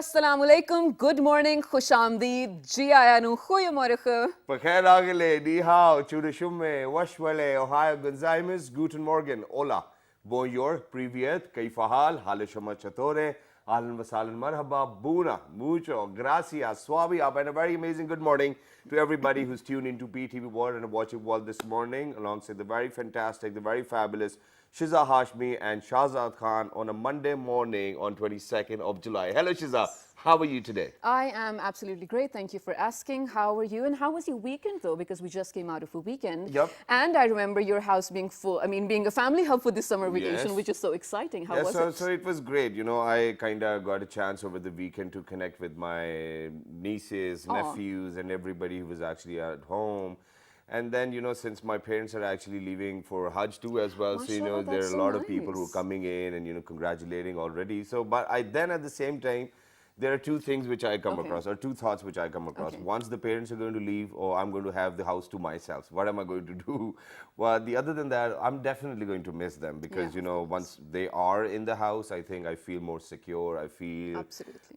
assalamu alaikum, good morning, khush aamdeed, ji aaya nu, goeiemorgen. Pakhair agele, ni hao, chudashumme, washwale, ohio gonzaimus, guten morgen, hola, bonjour, privyet, kaifahal, halishama chatore, ahlan wasalan marhaba, buna, mucho, gracias, swabi up, and a very amazing good morning to everybody who's tuned into PTV World and watching World this morning, alongside the very fantastic, the very fabulous Shiza Hashmi and Shahzad Khan on a Monday morning on 22nd of July. Hello Shiza, how are you today? I am absolutely great. Thank you for asking. How are you? And how was your weekend though? Because we just came out of a weekend. Yep. And I remember your house being full, being a family hub for this summer vacation, Yes. which is so exciting. How was it? So it was great. You know, I kind of got a chance over the weekend to connect with my nieces, nephews, and everybody who was actually at home. And then, you know, since my parents are actually leaving for Hajj too as well, so, you know, there are a lot of people who are coming in and, you know, congratulating already. So, but I then at the same time, there are two things which I come across, or two thoughts which I come across. Once the parents are going to leave, or I'm going to have the house to myself. What am I going to do? Well, the other than that, I'm definitely going to miss them because, you know, once they are in the house, I think I feel more secure. I feel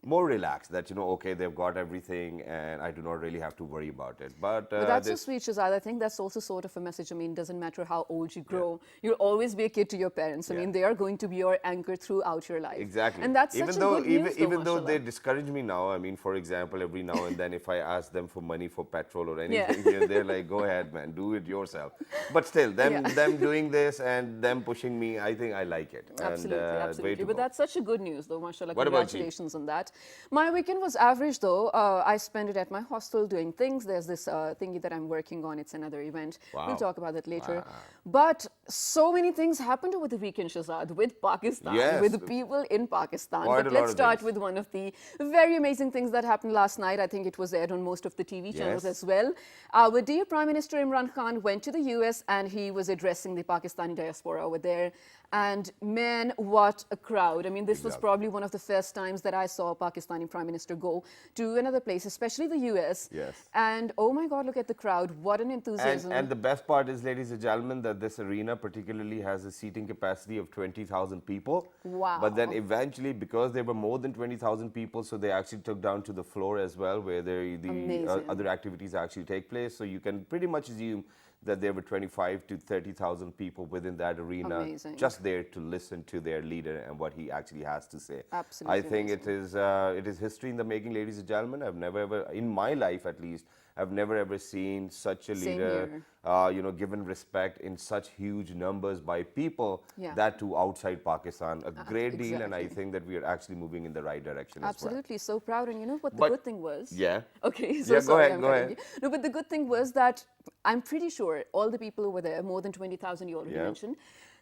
more relaxed that, you know, okay, they've got everything and I do not really have to worry about it. But that's so sweet, Shahzad. I think that's also sort of a message. I mean, it doesn't matter how old you grow, you'll always be a kid to your parents. I mean, they are going to be your anchor throughout your life. Exactly. And that's such a good news, even though they discourage me now. I mean, for example, every now and then if I ask them for money for petrol or anything, they're like, go ahead, man, do it yourself. But still, them doing this and them pushing me, I think I like it. Absolutely, and, absolutely. But that's such a good news, though, mashallah. What Congratulations on that. My weekend was average, though. I spent it at my hostel doing things. There's this thingy that I'm working on. It's another event. We'll talk about that later. But so many things happened over the weekend, Shahzad, with Pakistan, with people in Pakistan. But let's start with one of the very amazing things that happened last night. I think it was aired on most of the TV channels as well. Our dear Prime Minister Imran Khan went to the US and he was addressing the Pakistani diaspora over there. And man, what a crowd. I mean, this was probably one of the first times that I saw a Pakistani Prime Minister go to another place, especially the US. And oh my God, look at the crowd. What an enthusiasm. And the best part is, ladies and gentlemen, that this arena particularly has a seating capacity of 20,000 people. Wow. But then eventually, because there were more than 20,000 people, so they actually took down to the floor as well, where the other activities actually take place. So you can pretty much assume that there were 25 to 30,000 people within that arena, just there to listen to their leader and what he actually has to say. Absolutely. I think it is history in the making, ladies and gentlemen. I've never ever, in my life at least, I've never ever seen such a leader, you know, given respect in such huge numbers by people, that to outside Pakistan. A great deal, and I think that we are actually moving in the right direction as well. Absolutely, so proud. And you know what the good thing was? Okay, so sorry, go ahead. No, but the good thing was that I'm pretty sure all the people over there, more than 20,000 you already mentioned,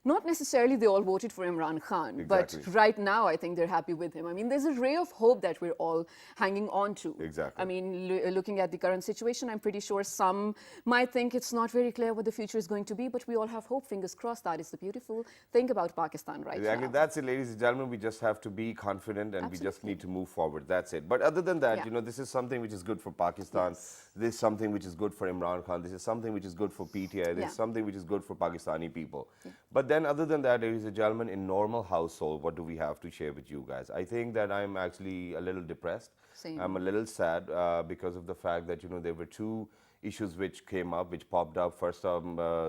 not necessarily they all voted for Imran Khan, but right now I think they're happy with him. I mean, there's a ray of hope that we're all hanging on to. I mean, looking at the current situation, I'm pretty sure some might think it's not very clear what the future is going to be, but we all have hope. Fingers crossed. That is the beautiful thing about Pakistan right now. That's it, ladies and gentlemen. We just have to be confident and we just need to move forward. That's it. But other than that, you know, this is something which is good for Pakistan. This is something which is good for Imran Khan. This is something which is good for PTI. This is something which is good for Pakistani people. But then other than that, ladies and gentlemen, in normal household, what do we have to share with you guys? I think that I'm actually a little depressed. I'm a little sad because of the fact that, you know, there were two issues which came up, which popped up. First of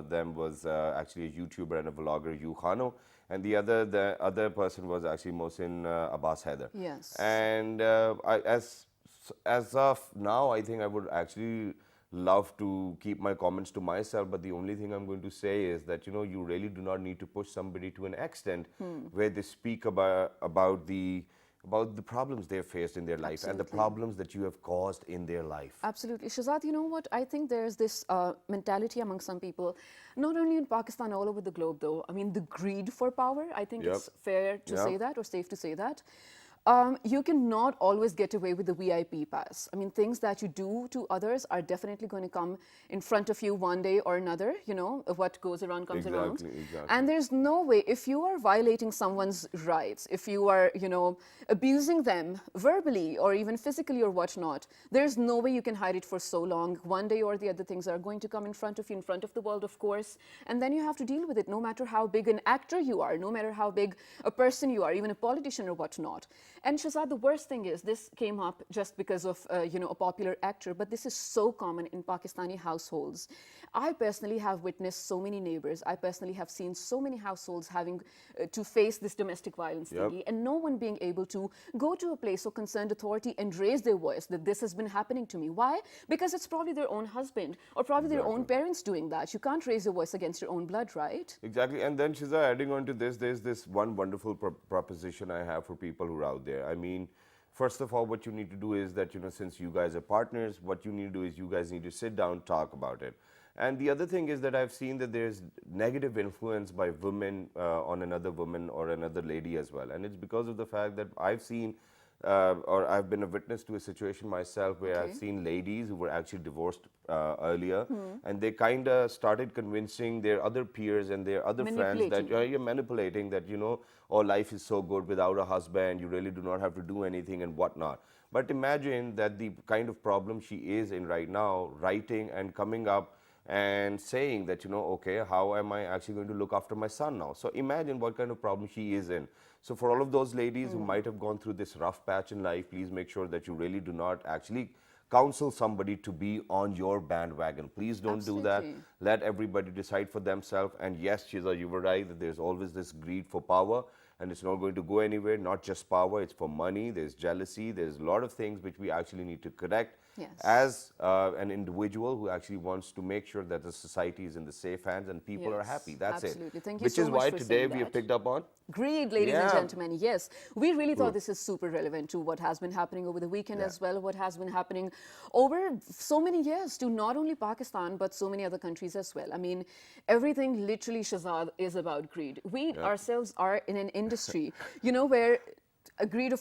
them was actually a YouTuber and a vlogger, Yu Khano, and the other person was actually Mohsin Abbas Haider. And as of now, I think I would actually love to keep my comments to myself, but the only thing I'm going to say is that, you know, you really do not need to push somebody to an extent where they speak about the problems they've faced in their life and the problems that you have caused in their life. Absolutely. Shahzad, you know what? I think there's this mentality among some people, not only in Pakistan, all over the globe though. I mean, the greed for power, I think it's fair to say that, or safe to say that. You cannot always get away with the VIP pass. I mean, things that you do to others are definitely going to come in front of you one day or another. You know, what goes around comes around. And there's no way, if you are violating someone's rights, if you are, you know, abusing them verbally or even physically or whatnot, there's no way you can hide it for so long. One day or the other, things are going to come in front of you, in front of the world, of course. And then you have to deal with it, no matter how big an actor you are, no matter how big a person you are, even a politician or whatnot. And Shazad, the worst thing is this came up just because of a popular actor, but this is so common in Pakistani households. I personally have witnessed so many neighbors. I personally have seen so many households having to face this domestic violence thingy, and no one being able to go to a place of concerned authority and raise their voice that this has been happening to me. Why? Because it's probably their own husband or probably their own parents doing that. You can't raise your voice against your own blood, right? Exactly. And then, Shiza, adding on to this, there's this one wonderful proposition I have for people who are out there. I mean, first of all, what you need to do is that, since you guys are partners, what you need to do is you guys need to sit down, talk about it. And the other thing is that I've seen that there's negative influence by women on another woman or another lady as well. And it's because of the fact that I've seen or I've been a witness to a situation myself where I've seen ladies who were actually divorced earlier, and they kind of started convincing their other peers and their other friends that you're manipulating, that, oh, life is so good without a husband, you really do not have to do anything and whatnot. But imagine that the kind of problem she is in right now, writing and coming up and saying that, okay, how am I actually going to look after my son now? So imagine what kind of problem she is in. So for all of those ladies who might have gone through this rough patch in life, please make sure that you really do not actually counsel somebody to be on your bandwagon. Please don't do that. Let everybody decide for themselves. And yes, Shiza, you were right that there's always this greed for power, and it's not going to go anywhere. Not just power, it's for money, there's jealousy, there's a lot of things which we actually need to correct as an individual who actually wants to make sure that the society is in the safe hands and people are happy. That's it. Thank you Which so is much why for today saying we have that. picked up on Greed, ladies and gentlemen. Yes, we really thought this is super relevant to what has been happening over the weekend as well, what has been happening over so many years to not only Pakistan, but so many other countries as well. I mean, everything literally, Shazad, is about greed. We ourselves are in an industry, where greed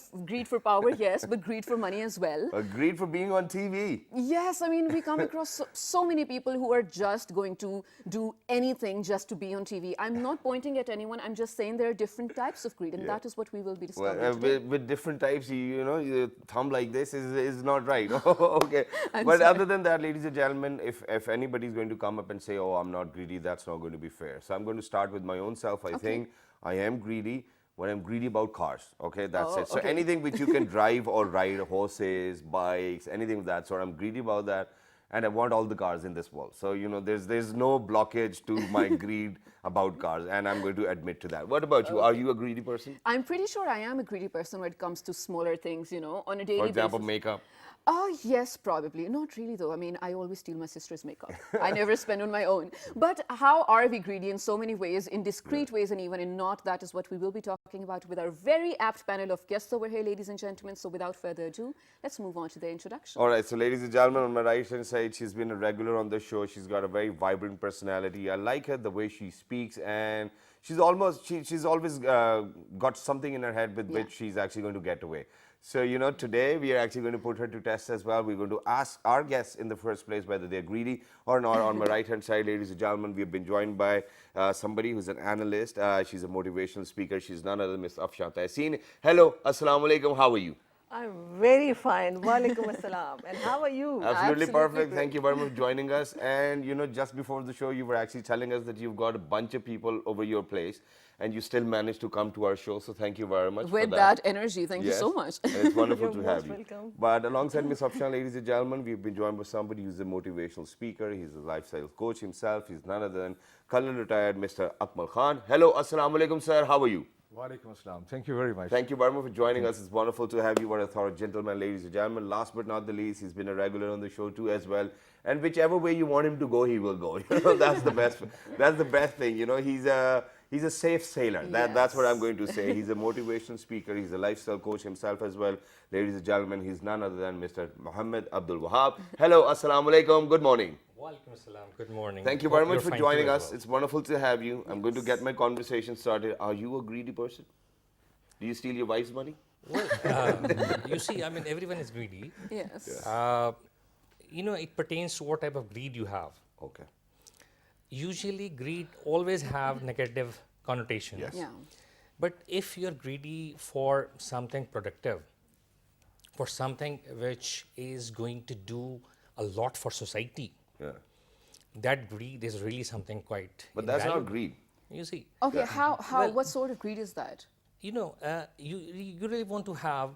for power, yes, but greed for money as well. greed for being on TV. Yes, I mean, we come across so many people who are just going to do anything just to be on TV. I'm not pointing at anyone. I'm just saying there are different types of greed, and that is what we will be discovering today. With different types, your thumb like this is not right. Okay. But other than that, ladies and gentlemen, if anybody's going to come up and say, oh, I'm not greedy, that's not going to be fair. So I'm going to start with my own self. I think I am greedy. When I'm greedy about cars, okay, that's it. So anything which you can drive or ride, horses, bikes, anything of that sort, I'm greedy about that, and I want all the cars in this world. So, there's no blockage to my greed about cars, and I'm going to admit to that. What about you? Are you a greedy person? I'm pretty sure I am a greedy person when it comes to smaller things, on a daily basis. For example, makeup? Oh, yes, probably. Not really, though. I mean, I always steal my sister's makeup. I never spend on my own. But how are we greedy in so many ways, in discreet ways and even in not? That is what we will be talking about with our very apt panel of guests over here, ladies and gentlemen. So without further ado, let's move on to the introduction. All right, so ladies and gentlemen, on my right-hand side, she's been a regular on the show. She's got a very vibrant personality. I like her, the way she speaks, and she's always got something in her head with which she's actually going to get away. So, today we are actually going to put her to test as well. We're going to ask our guests in the first place whether they're greedy or not. On my right-hand side, ladies and gentlemen, we've been joined by somebody who's an analyst. She's a motivational speaker. She's none other than Miss Afshan. Tahseen. Hello, assalamu alaikum. How are you? I'm very fine. Walaikum assalam. And how are you? Absolutely perfect. Great. Thank you very much for joining us. And, just before the show, you were actually telling us that you've got a bunch of people over your place, and you still managed to come to our show. So thank you very much with for that. Energy. Thank you so much. And it's wonderful to have you. Welcome. But alongside Miss Afshan, ladies and gentlemen, we've been joined by somebody who's a motivational speaker. He's a lifestyle coach himself. He's none other than Colonel retired Mr. Akmal Khan. Hello, assalamu alaikum, sir. How are you? Walaikum assalam. Thank you very much. Thank you very much for joining us. It's wonderful to have you. What a thorough gentleman, ladies and gentlemen. Last but not the least, he's been a regular on the show too as well. And whichever way you want him to go, he will go. That's the best. That's the best thing. He's a safe sailor. That's what I'm going to say. He's a motivational speaker. He's a lifestyle coach himself as well. Ladies and gentlemen, he's none other than Mr. Muhammad Abdul Wahab. Hello, assalamu alaikum. Good morning. Walaikum assalam. Good morning. Thank you very much for joining us. Well. It's wonderful to have you. I'm going to get my conversation started. Are you a greedy person? Do you steal your wife's money? Well, you see, I mean, everyone is greedy. Yes. It pertains to what type of greed you have. Okay. Usually, greed always have negative connotations. Yes. Yeah. But if you're greedy for something productive, for something which is going to do a lot for society, that greed is really something quite But that's invaluable. not greed. You see. Okay, what sort of greed is that? you really want to have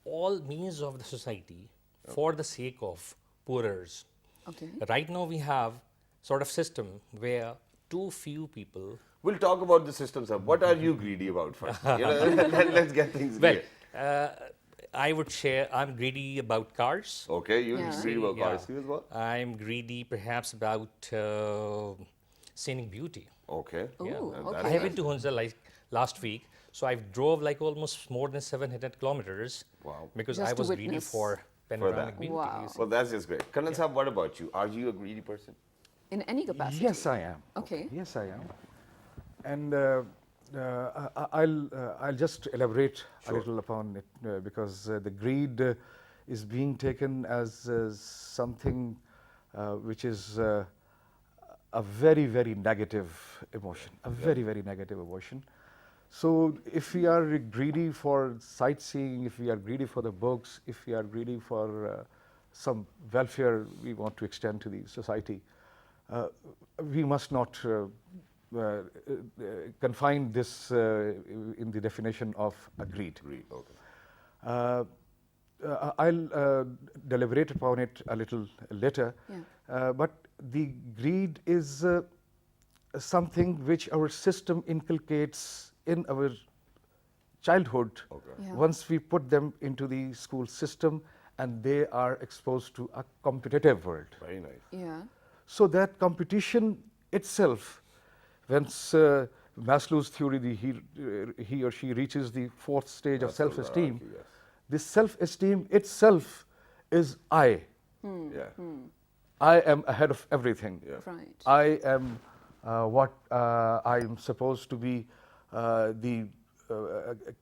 all means of the society for the sake of poorers. Okay. Right now we have sort of system where too few people. We'll talk about the system, sir. What are you greedy about first? Let's get things Well, clear. I would share. I'm greedy about cars. Okay, you're Yeah. greedy about Yeah. cars. You as well? I'm greedy perhaps about scenic beauty. Okay. Ooh, And okay. I have been to Hunza like last week, so I drove like almost more than 700 kilometers. Wow. Because Just I to was greedy witness. for panoramic that. beauty. Wow. you see. Well, that's just great. Kannan sahab, what about you? Are you a greedy person? In any capacity? Yes, I am. Okay. Yes, I am. And I'll just elaborate a little upon it because the greed is being taken as something which is a very, very negative emotion, a very, very negative emotion. So if we are greedy for sightseeing, if we are greedy for the books, if we are greedy for some welfare we want to extend to the society, we must not confine this in the definition of a greed. Greed, okay. I'll deliberate upon it a little later, but the greed is something which our system inculcates in our childhood once we put them into the school system and they are exposed to a competitive world. Very nice. Yeah. So that competition itself, once Maslow's theory, he or she reaches the fourth stage of self-esteem, Yes. this self-esteem itself is I. Yeah. I am ahead of everything. Right. I am what I am supposed to be,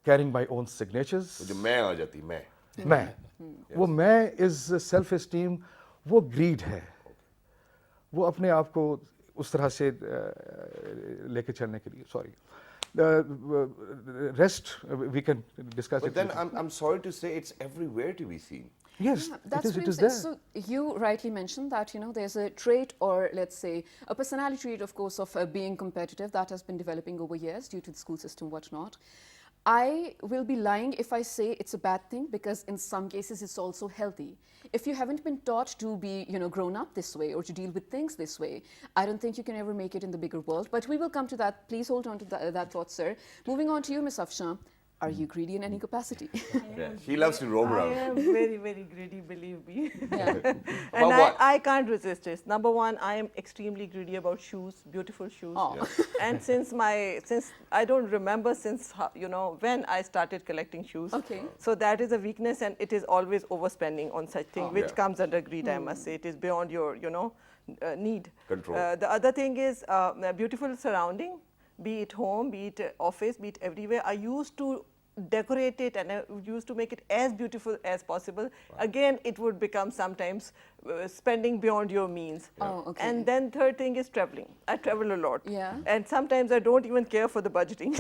carrying my own signatures. जो मैं आ जाती मैं. मैं, वो मैं is self-esteem, वो greed है. वो अपने आप को उस तरह से लेके चलने के लिए, sorry. Rest we can discuss But it then later. I'm sorry to say it's everywhere to be seen. Yes, Yeah, it that's is really there. So you rightly mentioned that there's a trait, or let's say a personality trait, of course, of being competitive that has been developing over years due to the school system, whatnot. I will be lying if I say it's a bad thing, because in some cases it's also healthy. If you haven't been taught to be, grown up this way or to deal with things this way, I don't think you can ever make it in the bigger world. But we will come to that. Please hold on to that thought, sir. Moving on to you, Miss Afshan. Are you greedy in any capacity? Yeah. She loves to roam I around. am very, very greedy, believe me. About And what? I can't resist it. Number one, I am extremely greedy about shoes, beautiful shoes. Oh. And since I don't remember since, when I started collecting shoes. Okay. So that is a weakness, and it is always overspending on such thing, which Yeah. comes under greed, I must say. It is beyond your, need. Control. The other thing is a beautiful surrounding, be it home, be it office, be it everywhere. I used to decorate it and I used to make it as beautiful as possible. Again, it would become sometimes spending beyond your means. Oh, okay. And then third thing is traveling. I travel a lot. Yeah. And sometimes I don't even care for the budgeting.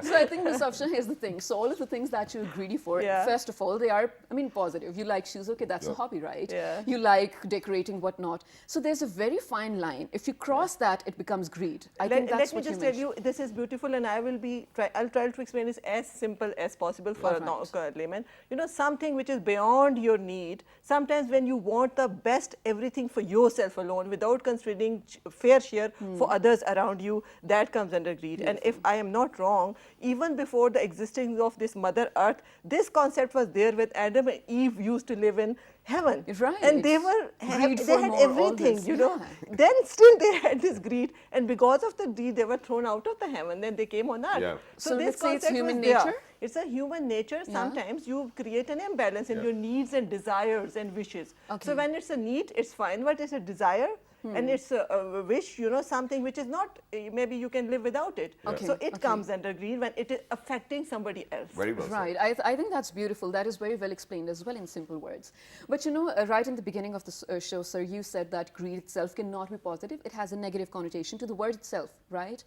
So I think, Miss Afshan, here's the thing. So all of the things that you're greedy for, Yeah. first of all, they are, positive. You like shoes, okay, that's a hobby, right? Yeah. You like decorating, whatnot. So there's a very fine line. If you cross that, it becomes greed. I think that's Let me what just you tell you, this is beautiful, and I'll try to explain this as simple as possible for a layman. Something which is beyond your need. Sometimes when you want the best everything for yourself alone, without considering fair share for others around you, that comes under greed. And if I am not wrong, even before the existence of this Mother Earth, this concept was there with Adam and Eve used to live in heaven. Right. And they Greed they for had more, all everything, this, Then still they had this greed, and because of the greed, they were thrown out of the heaven. Then they came on earth. Yeah. So this let's say it's concept human was there. nature? It's a human nature. Sometimes you create an imbalance in your needs and desires and wishes. Okay. So when it's a need, it's fine. But it's a desire and it's a wish, something which is not, maybe you can live without it. Okay. So it Okay. comes under greed when it is affecting somebody else. Very well said. Right. I think that's beautiful. That is very well explained as well in simple words. But right in the beginning of the show, sir, you said that greed itself cannot be positive. It has a negative connotation to the word itself, right?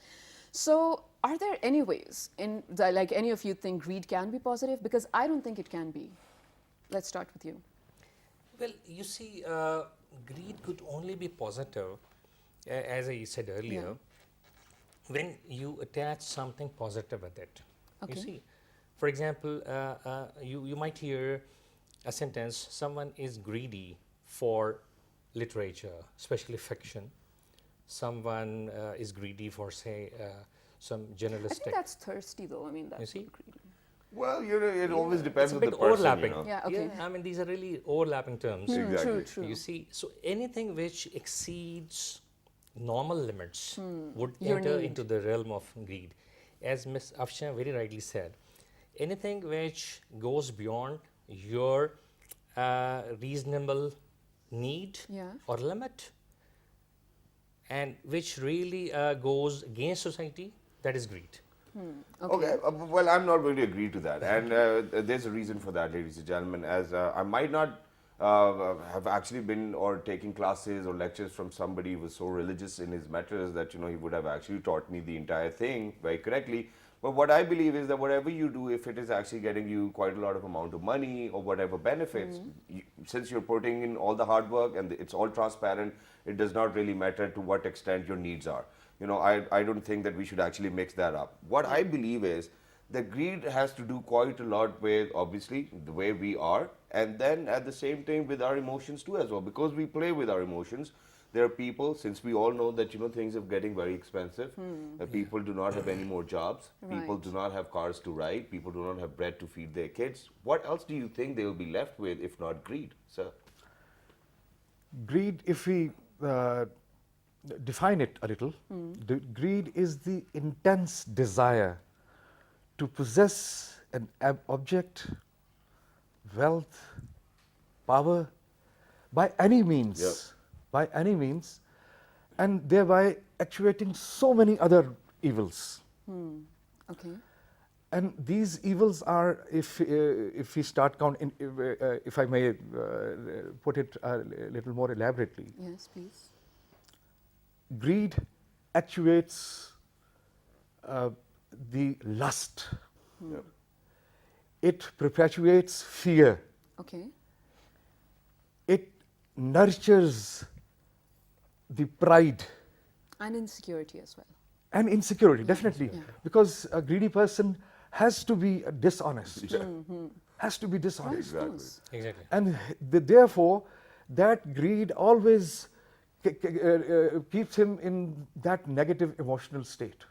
So are there any ways like any of you think greed can be positive? Because I don't think it can be. Let's start with you. Well, you see, greed could only be positive, as I said earlier, when you attach something positive with it. Okay. You see, for example, you might hear a sentence, someone is greedy for literature, especially fiction. Someone is greedy for, say, some I think journalistic. that's thirsty though. I mean, that's see? not greedy. Well, it always depends It's a on the bit person, overlapping. Yeah, okay. I mean, these are really overlapping terms. Exactly. True, true. You see, so anything which exceeds normal limits would Your enter need. into the realm of greed. As Ms. Afshan very rightly said, anything which goes beyond your reasonable need Yeah. or limit and which really goes against society, that is greed. Okay, well, I'm not going to agree to that. And there's a reason for that, ladies and gentlemen, as I might not have actually been or taking classes or lectures from somebody who was so religious in his matters that, he would have actually taught me the entire thing very correctly. But what I believe is that whatever you do, if it is actually getting you quite a lot of amount of money or whatever benefits, since you're putting in all the hard work and it's all transparent, it does not really matter to what extent your needs are. I don't think that we should actually mix that up. What I believe is that greed has to do quite a lot with, obviously, the way we are, and then at the same time with our emotions too as well, because we play with our emotions. There are people, since we all know that, things are getting very expensive, people do not have any more jobs, people Right. do not have cars to ride, people do not have bread to feed their kids. What else do you think they will be left with if not greed, sir? Greed, if we define it a little, greed is the intense desire to possess an object, wealth, power, by any means, Yep. by any means, and thereby actuating so many other evils. Okay. And these evils are, if we start counting, if I may put it a little more elaborately, Yes, please. greed actuates the lust. Yep. It perpetuates fear. Okay. It nurtures the pride And insecurity as well. and insecurity, definitely. Because a greedy person has to be dishonest. Has to be dishonest. Of course. Exactly. And therefore, that greed always keeps him in that negative emotional state.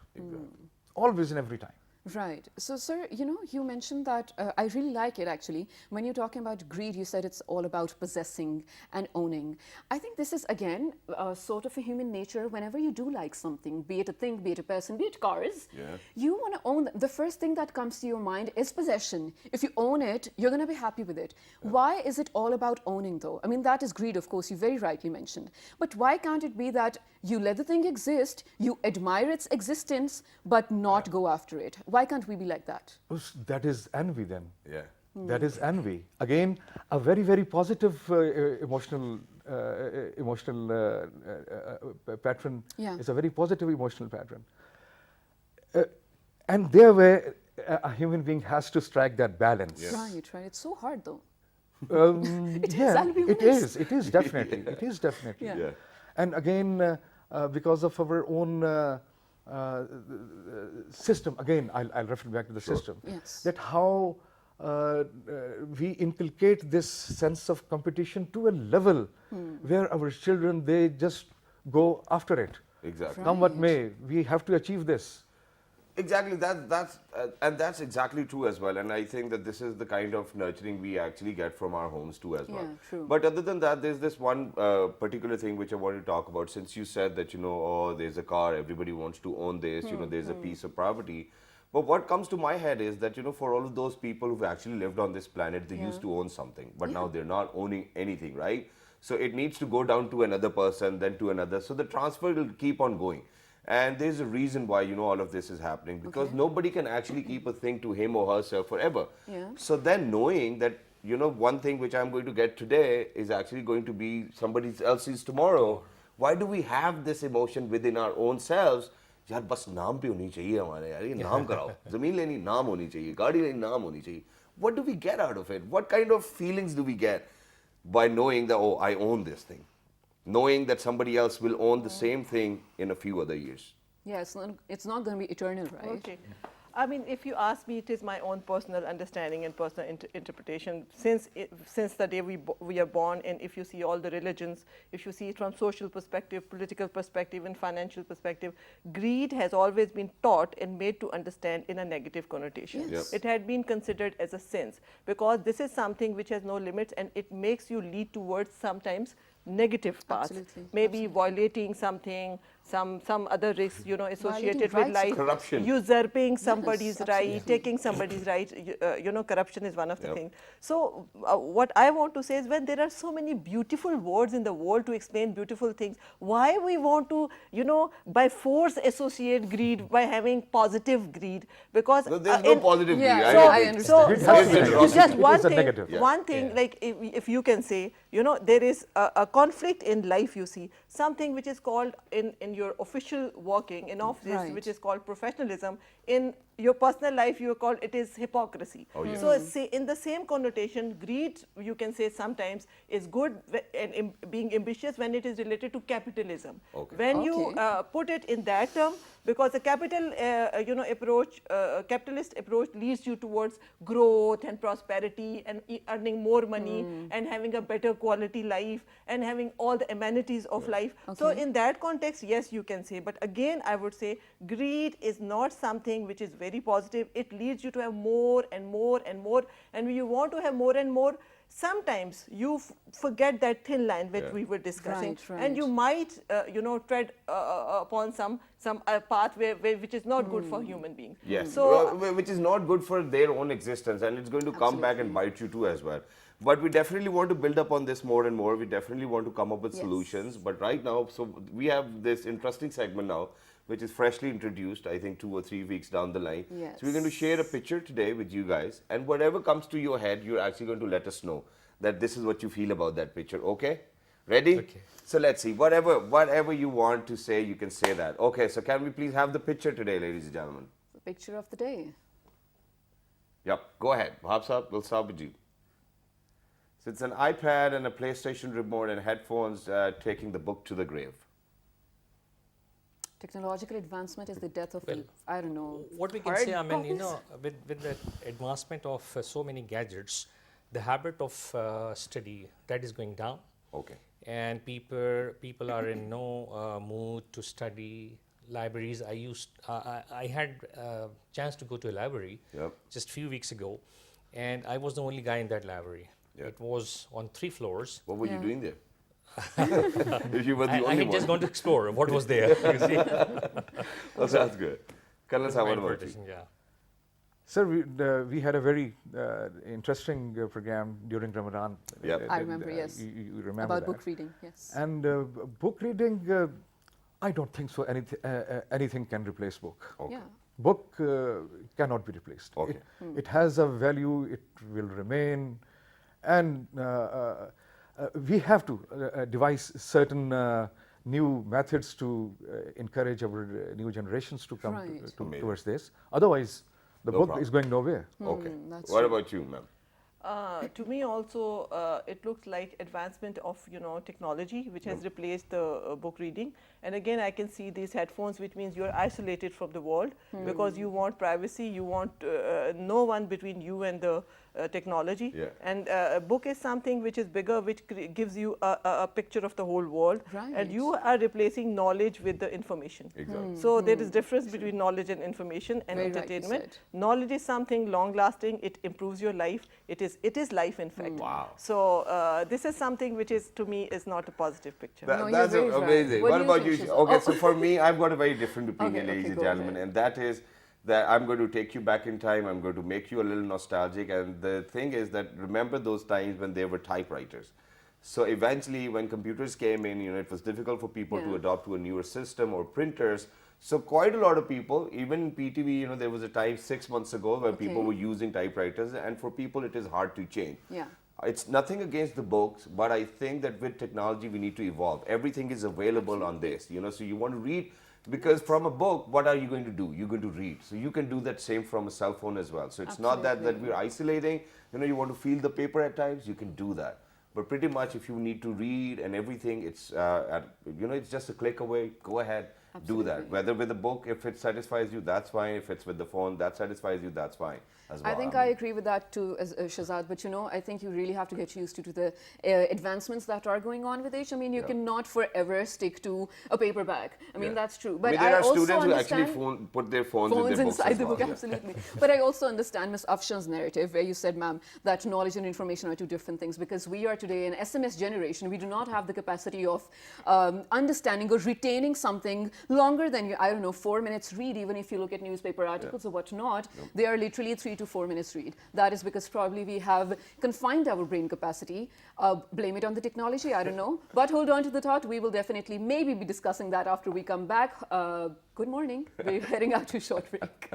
Always and every time. Right. So, sir, you mentioned that, I really like it actually. When you're talking about greed, you said it's all about possessing and owning. I think this is, again, sort of a human nature. Whenever you do like something, be it a thing, be it a person, be it cars, you want to own them. The first thing that comes to your mind is possession. If you own it, you're going to be happy with it. Why is it all about owning, though? I mean, that is greed, of course, you very rightly mentioned. But why can't it be that you let the thing exist, you admire its existence, but not go after it? Why can't we be like that? That is envy then. Yeah. That is envy. Again, a very, very positive emotional pattern. Yeah. Is a very positive emotional pattern. And there where a human being has to strike that balance. Right, right. It's so hard, though. Yeah, I'll be it honest. is. It is definitely. It is definitely. Yeah. Yeah. And again, because of our own system, again, I'll refer back to the system. Yes. That how we inculcate this sense of competition to a level where our children, they just go after it. Exactly. Come what may, we have to achieve this. Exactly, that's exactly true as well. And I think that this is the kind of nurturing we actually get from our homes too as well. Yeah, true. But other than that, there's this one particular thing which I want to talk about. Since you said that, oh, there's a car, everybody wants to own this, there's a piece of property. But what comes to my head is that, for all of those people who've actually lived on this planet, they used to own something, but now they're not owning anything, right? So it needs to go down to another person, then to another. So the transfer will keep on going. And there's a reason why, all of this is happening, because nobody can actually keep a thing to him or herself forever. Yeah. So then knowing that, one thing which I'm going to get today is actually going to be somebody else's tomorrow, why do we have this emotion within our own selves? यार बस नाम पे होनी चाहिए हमारे यार ये नाम कराओ ज़मीन लेनी नाम होनी चाहिए गाड़ी लेनी नाम होनी चाहिए. What do we get out of it? What kind of feelings do we get by knowing that, oh, I own this thing? Knowing that somebody else will own the same thing in a few other years. Yeah, it's not going to be eternal, right? Okay. I mean, if you ask me, it is my own personal understanding and personal interpretation. Since the day we are born, and if you see all the religions, if you see it from social perspective, political perspective, and financial perspective, greed has always been taught and made to understand in a negative connotation. Yes. It had been considered as a sin, because this is something which has no limits, and it makes you lead towards sometimes negative paths. Absolutely. Maybe violating something, some other risks, you know, associated with rights. life. Corruption. Usurping somebody's right, absolutely. taking somebody's right, you know, corruption is one of the things. So what I want to say is, when there are so many beautiful words in the world to explain beautiful things, why we want to, you know, by force associate greed by having positive greed? Because No, there's no positive greed. Yeah, so, I understand. just one It is a thing, negative. one thing, like if you can say, you know, there is a conflict in life, you see, something which is called in your official working in office, Right. which is called professionalism. In your personal life, you call it is hypocrisy. Oh, yes. So say in the same connotation, greed, you can say sometimes is good and being ambitious when it is related to capitalism. Okay. When you Okay. put it in that term, because the you know, approach, capitalist approach leads you towards growth and prosperity and earning more money and having a better quality life and having all the amenities of life. So in that context, yes, you can say. But again, I would say greed is not something which is very positive. It leads you to have more and more and more. And when you want to have more and more, sometimes you forget that thin line which we were discussing, Right, and you might you know, tread upon some path which is not good for human being. Yes, So which is not good for their own existence, and it's going to come back and bite you too as well. But we definitely want to build up on this more and more. We definitely want to come up with solutions. But right now, so we have this interesting segment now, which is freshly introduced, I think 2 or 3 weeks down the line. Yes. So we're going to share a picture today with you guys, and whatever comes to your head, you're actually going to let us know that this is what you feel about that picture. Okay? Ready? Okay. So let's see. Whatever you want to say, you can say that. Okay, so can we please have the picture today, ladies and gentlemen? The picture of the day. Yep, go ahead. Wahab Saab, we'll start with you. So it's an iPad and a PlayStation remote and headphones taking the book to the grave. Technological advancement is the death of, Well, I don't know. What we can say, I mean, you know, with the advancement of so many gadgets, the habit of study, that is going down. Okay. And people are in no mood to study. Libraries, I had a chance to go to a library just a few weeks ago, and I was the only guy in that library. It was on 3 floors. What were you doing there? If you were the I only had one. just gone to explore what was there. You see? Oh, that's good. Colonel Saab, what about you? Partition, yeah. Sir, we had a very interesting program during Ramadan. Yep. I remember, yes. You remember About that. book reading, yes. And book reading, I don't think so. Anything can replace book. Okay. Yeah. Book cannot be replaced. Okay. It has a value. It will remain, and we have to devise certain new methods to encourage our new generations to come Right. towards this. Otherwise, the No book problem. is going nowhere. Okay. that's What true. about you, ma'am? To me also, it looks like advancement of, you know, technology, which has replaced the book reading. And again, I can see these headphones, which means you're isolated from the world because you want privacy, you want no one between you and the technology. Yeah. And a book is something which is bigger, which gives you a picture of the whole world. Right. And you are replacing knowledge with the information. Exactly. So there is difference between knowledge and information and Very rightly entertainment. said. Knowledge is something long lasting. It improves your life. It is life, in fact. Wow. So this is something which is, to me, is not a positive picture. No, you're That's very right. amazing. What What do you about think, you? Shazad? Okay, so for me, I've got a very different opinion, Okay, ladies and go gentlemen, ahead. and that is that I'm going to take you back in time. I'm going to make you a little nostalgic. And the thing is that remember those times when there were typewriters. So eventually, when computers came in, you know, it was difficult for people to adopt to a newer system or printers. So quite a lot of people, even in PTV, you know, there was a time 6 months ago where people were using typewriters, and for people it is hard to change. Yeah. It's nothing against the books, but I think that with technology we need to evolve. Everything is available on this, you know, so you want to read, because from a book, what are you going to do? You're going to read. So you can do that same from a cell phone as well. So it's not that we're isolating, you know, you want to feel the paper at times, you can do that. But pretty much if you need to read and everything, it's, you know, it's just a click away, go ahead do that. Whether with a book, if it satisfies you, that's fine. If it's with the phone, that satisfies you, that's fine as well. I think I agree with that too, Shahzad. But you know, I think you really have to get used to the advancements that are going on with age. I mean, you cannot forever stick to a paperback. I mean, that's true. But there are also students who actually put their phones in their books inside the well. book, absolutely. But I also understand Ms. Afshan's narrative, where you said, ma'am, that knowledge and information are two different things, because we are today an SMS generation. We do not have the capacity of understanding or retaining something longer than, I don't know, 4 minutes read. Even if you look at newspaper articles or whatnot, they are literally 3 to 4 minutes read. That is because probably we have confined our brain capacity. Blame it on the technology, I don't know. But hold on to the thought. We will definitely maybe be discussing that after we come back. Good morning. We're heading out to a short break.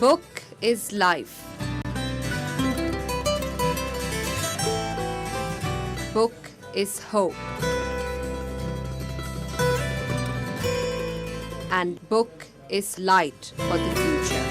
Book is life. Book is hope. And book is light for the future.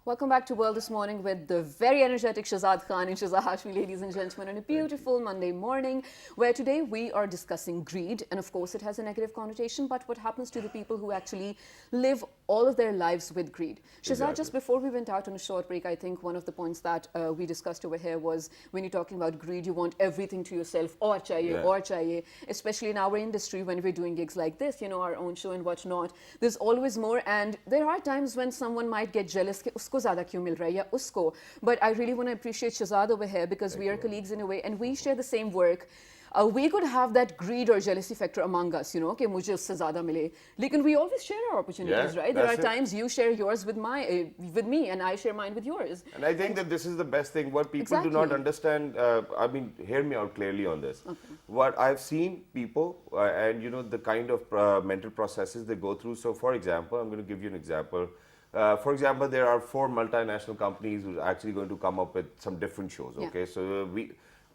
Welcome back to World This Morning with the very energetic Shahzad Khan and Shahzad Hashmi, ladies and gentlemen, on a beautiful Monday morning, where today we are discussing greed. And of course, it has a negative connotation, but what happens to the people who actually live all of their lives with greed? Shahzad, just before we went out on a short break, I think one of the points that we discussed over here was when you're talking about greed, you want everything to yourself, or chahiye, especially in our industry when we're doing gigs like this, you know, our own show and whatnot. There's always more, and there are times when someone might get jealous. But I really want to appreciate Shahzad over here because we are colleagues in a way and we share the same work. We could have that greed or jealousy factor among us, you know, कि मुझे उससे ज़्यादा मिले. Lekin we always share our opportunities, right? There are times you share yours with me and I share mine with yours. And I think that this is the best thing. What people do not understand, I mean, hear me out clearly on this. What I've seen people and, you know, the kind of mental processes they go through. So, for example, I'm going to give you an example. For example, there are 4 multinational companies who are actually going to come up with some different shows, okay? So,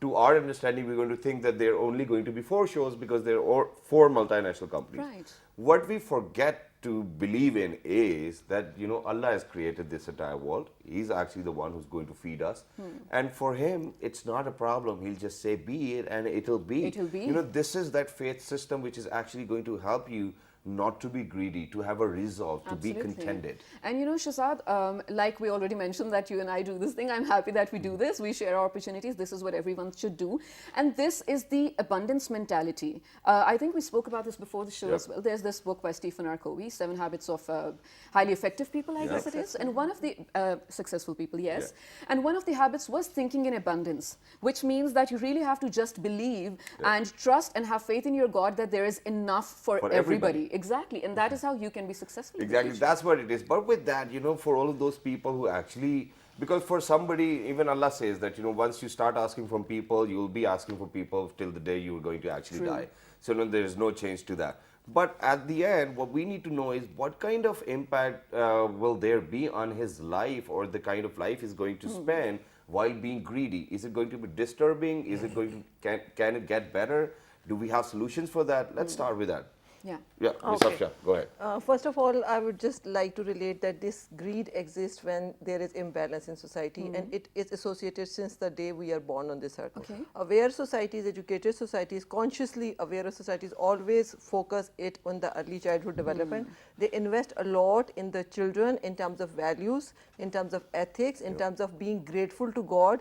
to our understanding, we're going to think that there are only going to be 4 shows because there are 4 multinational companies. Right. What we forget to believe in is that, you know, Allah has created this entire world. He's actually the one who's going to feed us. And for him, it's not a problem. He'll just say, be it, and it'll be. It'll be. You know, this is that faith system which is actually going to help you not to be greedy, to have a resolve, to be contented. And you know, Shahzad, like we already mentioned that you and I do this thing, I'm happy that we do this, we share our opportunities, this is what everyone should do. And this is the abundance mentality. I think we spoke about this before the show as well. There's this book by Stephen R. Covey, 7 Habits of Highly Effective People, I guess it is. And one of the successful people, yes. And one of the habits was thinking in abundance, which means that you really have to just believe and trust and have faith in your God that there is enough for everybody. Exactly, and that is how you can be successful. Exactly, that's what it is. But with that, you know, for all of those people who actually, because for somebody, even Allah says that, you know, once you start asking from people, you'll be asking for people till the day you're going to actually die. So no, there is no change to that. But at the end, what we need to know is what kind of impact will there be on his life, or the kind of life he's going to spend while being greedy. Is it going to be disturbing? Is it going to, can it get better? Do we have solutions for that? Let's start with that. Yeah. Yeah, Ms. Afshan, go ahead. First of all, I would just like to relate that this greed exists when there is imbalance in society, and it is associated since the day we are born on this earth. Okay. Aware societies, educated societies, consciously aware societies always focus it on the early childhood development. They invest a lot in the children in terms of values, in terms of ethics, in terms of being grateful to God,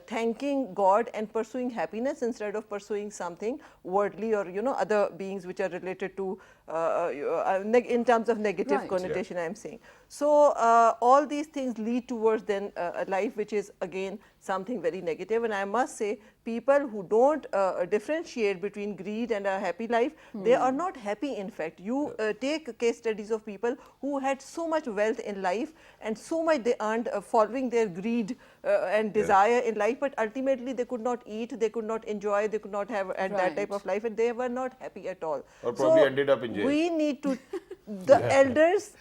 thanking God and pursuing happiness instead of pursuing something worldly or, you know, other beings which are related to in terms of negative connotation, I am saying. So all these things lead towards then a life which is again something very negative. And I must say, people who don't differentiate between greed and a happy life, they are not happy. In fact, you take case studies of people who had so much wealth in life and so much they earned following their greed and desire in life, but ultimately they could not eat, they could not enjoy, they could not have that type of life, and they were not happy at all. Or probably ended up in jail. We need to, the elders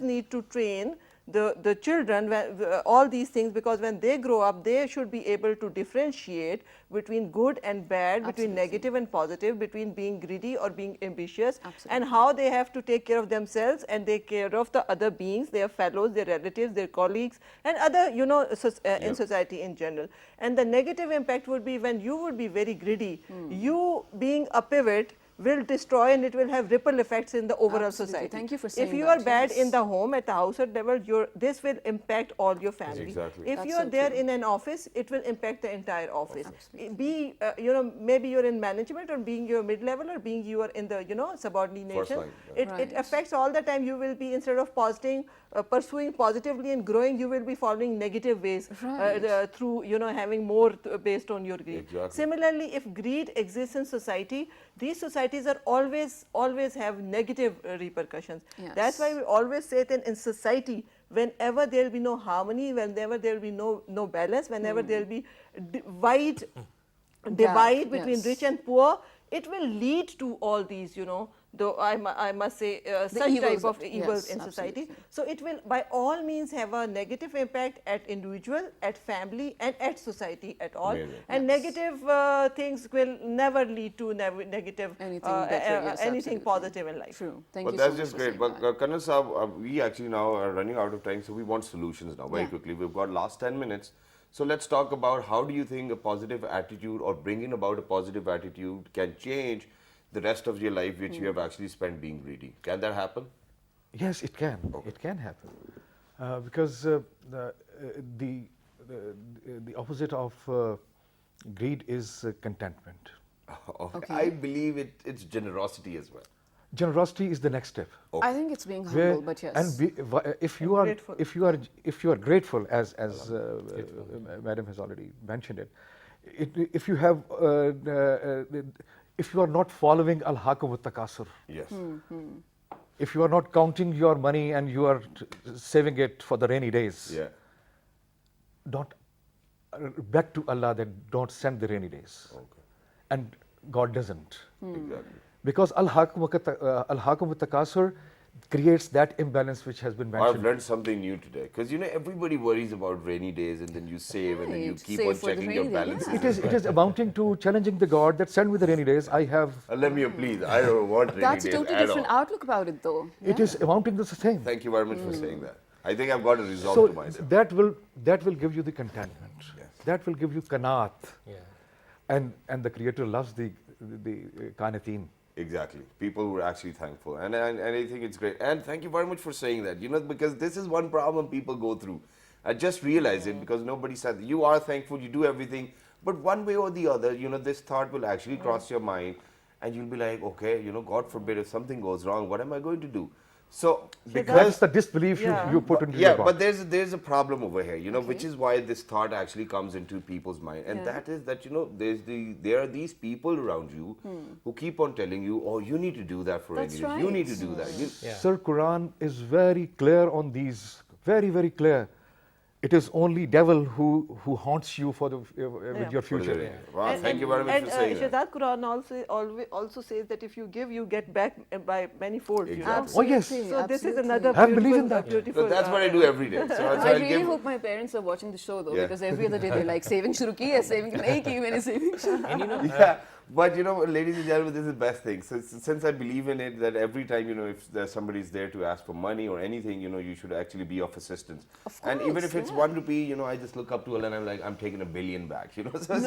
need to train the children, all these things, because when they grow up, they should be able to differentiate between good and bad, between negative and positive, between being greedy or being ambitious, and how they have to take care of themselves and take care of the other beings, their fellows, their relatives, their colleagues, and other, you know, in society in general. And the negative impact would be when you would be very greedy, you being a pivot will destroy, and it will have ripple effects in the overall society. Thank you for saying that. If you that, are bad in the home, at the household level, this will impact all your family. Exactly. If you are there in an office, it will impact the entire office. Be, you know, maybe you're in management, or being you're mid-level, or being you are in the, you know, subordination. It affects all the time. You will be, instead of pursuing positively and growing, you will be following negative ways through, you know, having more based on your greed. Similarly, if greed exists in society, these societies are always have negative repercussions. That's why we always say that in society, whenever there will be no harmony, whenever there will be no balance, whenever there will be divide between rich and poor, it will lead to all these, you know, though I must say such type of evils in society. So it will by all means have a negative impact at individual, at family, and at society at all. And negative things will never lead to negative anything positive in life. True. Thank you. But that's just great. But Colonel Saab, we actually now are running out of time, so we want solutions now very quickly. We've got last 10 minutes. So let's talk about how do you think a positive attitude, or bringing about a positive attitude, can change the rest of your life which you have actually spent being greedy. Can that happen? Yes, it can. It can happen. Because the opposite of greed is contentment. I believe it's generosity as well. Generosity is the next step. I think it's being humble, but yes. And if you are grateful, as Madam has already mentioned it, if you have if you are not following al-hakum wat-takasur, if you are not counting your money and you are saving it for the rainy days, don't beg to Allah that don't send the rainy days. And God doesn't. Because al-hakum wat-takasur, creates that imbalance which has been mentioned. I've learned something new today, because everybody worries about rainy days, and then you save, and then you keep Save on for the checking your rainy day, balances. It is amounting to challenging the God that send me the rainy days. I have. Let me please. I don't want rainy That's a days totally at different all. outlook about it, though. It is amounting to the same. Thank you very much for saying that. I think I've got a resolve So to myself. that will give you the contentment. Yes. That will give you qanaat. Yeah. And the Creator loves the qanateen. Exactly. People were actually thankful. And I think it's great. And thank you very much for saying that, because this is one problem people go through. I just realized it, because nobody said, you are thankful, you do everything, but one way or the other, this thought will actually cross your mind, and you'll be like, okay, God forbid if something goes wrong, what am I going to do? So, because That's the disbelief you put into your yeah, God. but there's a problem over here, which is why this thought actually comes into people's mind, and that is that there are these people around you who keep on telling you, oh, you need to do that for That's anything. right. You need to do that. Sir, Quran is very clear on these, very, very clear. It is only devil who haunts you for the with your future. Wow, thank you very much for saying that. Shahzad, Quran also says that if you give, you get back by many fold. Exactly. Oh, yes. So this is another I believe in that. beautiful. So that's what I do every day. So I really hope my parents are watching the show, though, Yeah. because every other day they're like, saving shuru ki hai, saving nahi ki, maine saving shuru. And Yeah, but ladies and gentlemen, this is the best thing. So since I believe in it, that every time if there's somebody is there to ask for money or anything, you should actually be of assistance. Of And even course, if it's 1 rupee, I just look up to Allah and I'm like, I'm taking $1 billion back. So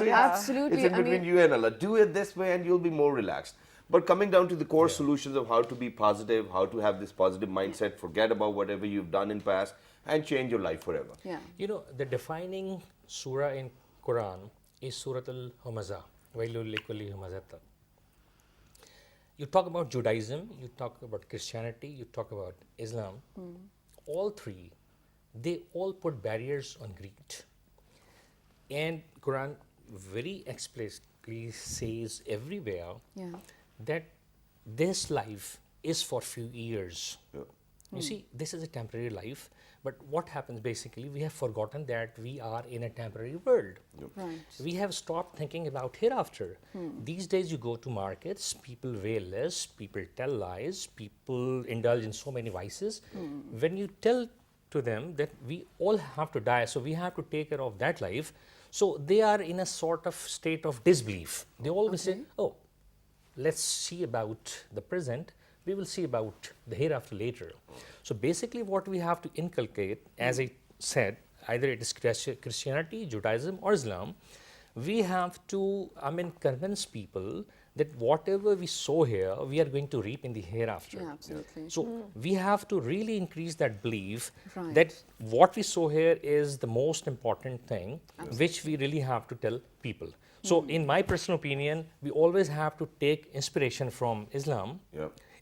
Absolutely. it's in between you and Allah. Do it this way, and you'll be more relaxed. But coming down to the core solutions of how to be positive, how to have this positive mindset, forget about whatever you've done in past, and change your life forever. Yeah. The defining surah in Quran is Surat al-Humaza. Wailul likulli humazatin. You talk about Judaism, you talk about Christianity, you talk about Islam. All three, they all put barriers on greed. And Quran very explicitly says everywhere that this life is for few years. You see, this is a temporary life, but what happens basically, we have forgotten that we are in a temporary world. Right. We have stopped thinking about hereafter. These days you go to markets, people wear less, people tell lies, people indulge in so many vices. When you tell to them that we all have to die, so we have to take care of that life, so they are in a sort of state of disbelief. They always say, oh, let's see about the present, we will see about the hereafter later. So basically what we have to inculcate, as I said, either it is Christianity, Judaism or Islam, we have to, convince people that whatever we sow here, we are going to reap in the hereafter. Yeah, absolutely. So we have to really increase that belief Right. that what we sow here is the most important thing, which we really have to tell people. So in my personal opinion, we always have to take inspiration from Islam.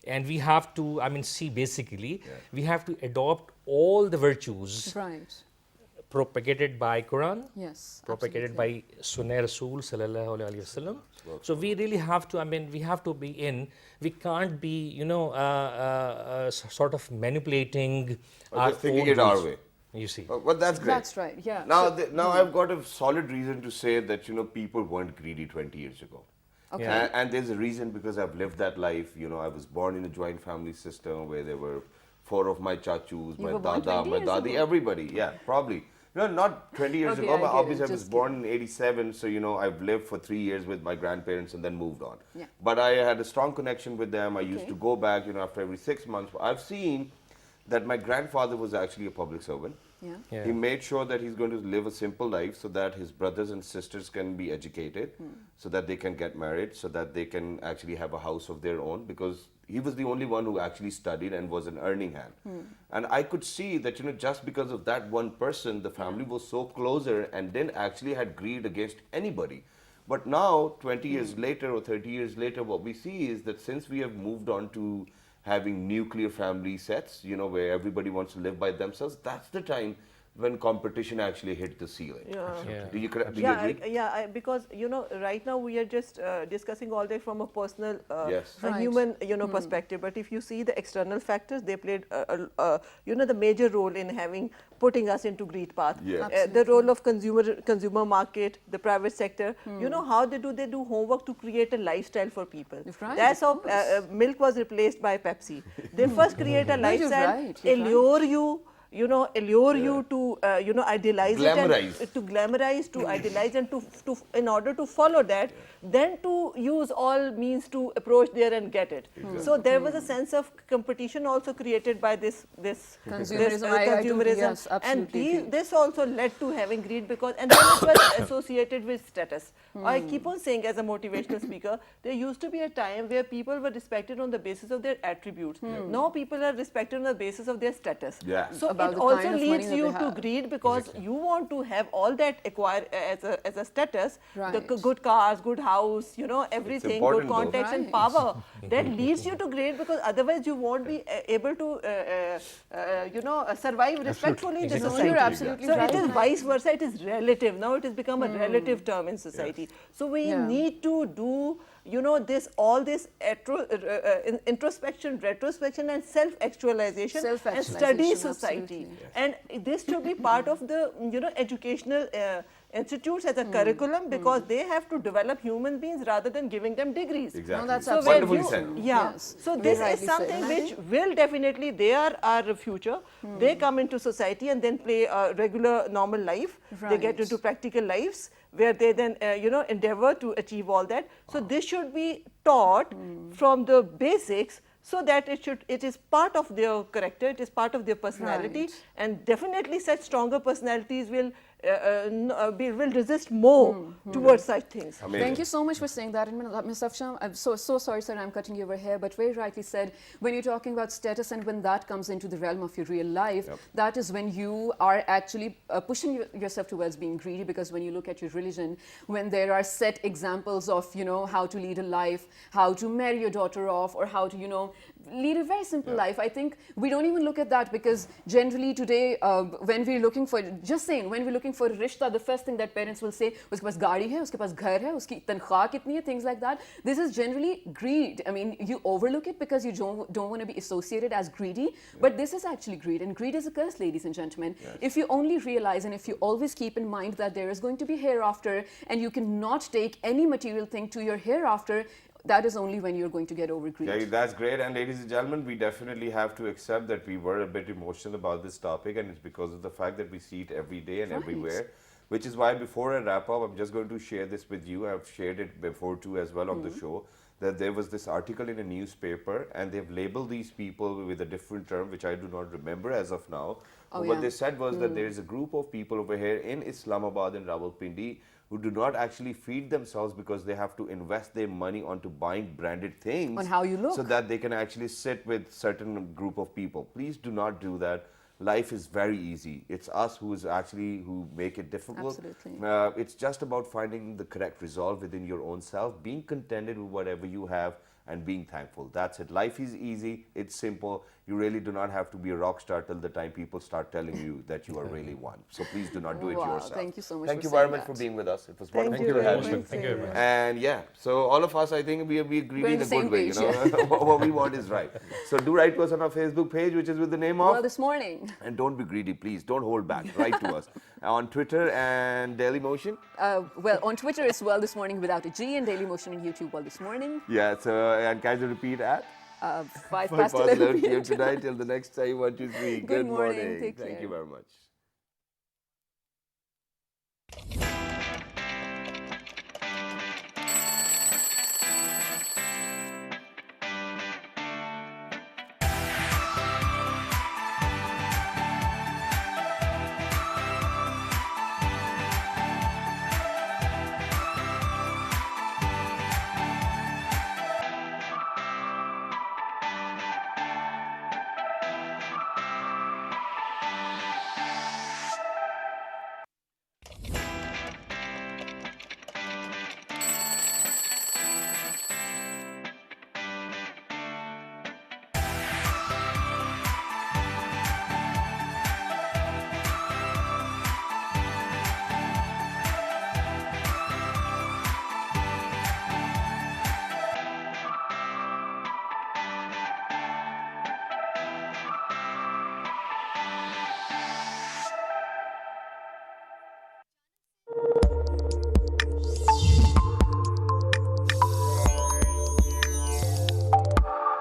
And we have to, see basically, we have to adopt all the virtues Right. propagated by Quran, Yes. propagated by Sunnah Rasul sallallahu alaihi wasallam. So we really have to, we have to be we can't be, sort of manipulating our just thinking own it our rules, way. You see. But that's great. That's right, yeah. Now, now I've got a solid reason to say that, people weren't greedy 20 years ago. Okay. And there's a reason, because I've lived that life. I was born in a joint family system where there were 4 of my chachus, my were born dada, 20 my years dadi, ago? everybody. Yeah, probably. Not 20 years Okay, ago, I but get it, obviously I was just born in 87, so, I've lived for 3 years with my grandparents and then moved on. Yeah. But I had a strong connection with them. I used to go back, after every 6 months. I've seen that my grandfather was actually a public servant. Yeah. He made sure that he's going to live a simple life so that his brothers and sisters can be educated, so that they can get married, so that they can actually have a house of their own, because he was the only one who actually studied and was an earning hand. And I could see that, just because of that one person, the family was so closer and didn't actually had greed against anybody. But now, 20 years later or 30 years later, what we see is that since we have moved on to having nuclear family sets, where everybody wants to live by themselves, that's the time when competition actually hit the ceiling. Do you agree? Because right now we are just discussing all that from a personal, Yes. a human, perspective. But if you see the external factors, they played, the major role in putting us into greed path. Yeah. The role of consumer market, the private sector. You know how they do homework to create a lifestyle for people. Right, That's how milk was replaced by Pepsi. They first create a lifestyle, allure you. Allure you to, idealize Glamorize. it and to glamorize, to idealize, and to in order to follow that, then to use all means to approach there and get it. So there was a sense of competition also created by this consumerism. Yes, and absolutely. this also led to having greed, because and then it was associated with status. I keep on saying, as a motivational speaker, there used to be a time where people were respected on the basis of their attributes. Now people are respected on the basis of their status. Yeah. So About it the also kind of money leads that you they to have. greed, because you want to have all that acquired as a status, the Right. good cars, good house, everything, important good contacts though. and power. That leads you to greed, because otherwise you won't be able to survive respectfully in the Exactly. society. You're absolutely So right. it is vice versa. It is relative. Now it has become a relative term in society. So we need to do all this introspection, retrospection, and self-actualization, and Self-actualization, study society. absolutely. And this should be part of the educational institutes as a curriculum, because they have to develop human beings rather than giving them degrees. Exactly. No, that's So absolutely where Wonderfully you, said. yeah. Yes. So Very this is rightly said. something And I which think- will definitely, they are our future. They come into society and then play a regular normal life. They get Right. into practical lives where they then endeavor to achieve all that. So this should be taught from the basics, so that it is part of their character, it is part of their personality. Right. And definitely such stronger personalities will resist more towards such things. Amazing. Thank you so much for saying that. And Ms. Afshan, I'm so sorry, sir, I'm cutting you over here, but very rightly said, when you're talking about status and when that comes into the realm of your real life, that is when you are actually pushing yourself towards being greedy, because when you look at your religion, when there are set examples of, how to lead a life, how to marry your daughter off, or how to, lead a very simple life, I think we don't even look at that, because generally today, when we're looking for a rishta, the first thing that parents will say, uske paas gaadi hai, uske paas ghar hai, uski tankhwah kitni hai, things like that. This is generally greed. I mean, you overlook it because you don't want to be associated as greedy, but this is actually greed, and greed is a curse, ladies and gentlemen. If you only realize, and if you always keep in mind that there is going to be hereafter, and you cannot take any material thing to your hereafter, that is only when you're going to get over greed. Yeah, that's great. And ladies and gentlemen, we definitely have to accept that we were a bit emotional about this topic, and it's because of the fact that we see it every day and everywhere. Which is why, before I wrap up, I'm just going to share this with you. I've shared it before too as well on the show, that there was this article in a newspaper, and they've labeled these people with a different term, which I do not remember as of now. But what they said was that there is a group of people over here in Islamabad and Rawalpindi who do not actually feed themselves, because they have to invest their money onto buying branded things. On how you look. So that they can actually sit with certain group of people. Please do not do that. Life is very easy. It's us who make it difficult. Absolutely. It's just about finding the correct resolve within your own self, being contented with whatever you have, and being thankful. That's it. Life is easy. It's simple. You really do not have to be a rock star till the time people start telling you that you are really one. So please do not do it yourself. Thank you so much. Thank for you very saying much that. for being with us. It was Thank wonderful you to very have you. much. Thank you very much. And yeah, so all of us, I think we agree We're in on a the same good way. page, What we want is right. So do write to us on our Facebook page, which is with the name of. Well, this morning. And don't be greedy, please. Don't hold back. Write to us on Twitter and Daily Motion. Well, on Twitter it's Well This Morning without a G, and Daily Motion on YouTube Well This Morning. Yeah. So and can you repeat at 5 past 11 p.m. tonight. Till the next time, 1, 2, 3. Good morning. Take Thank care. you very much.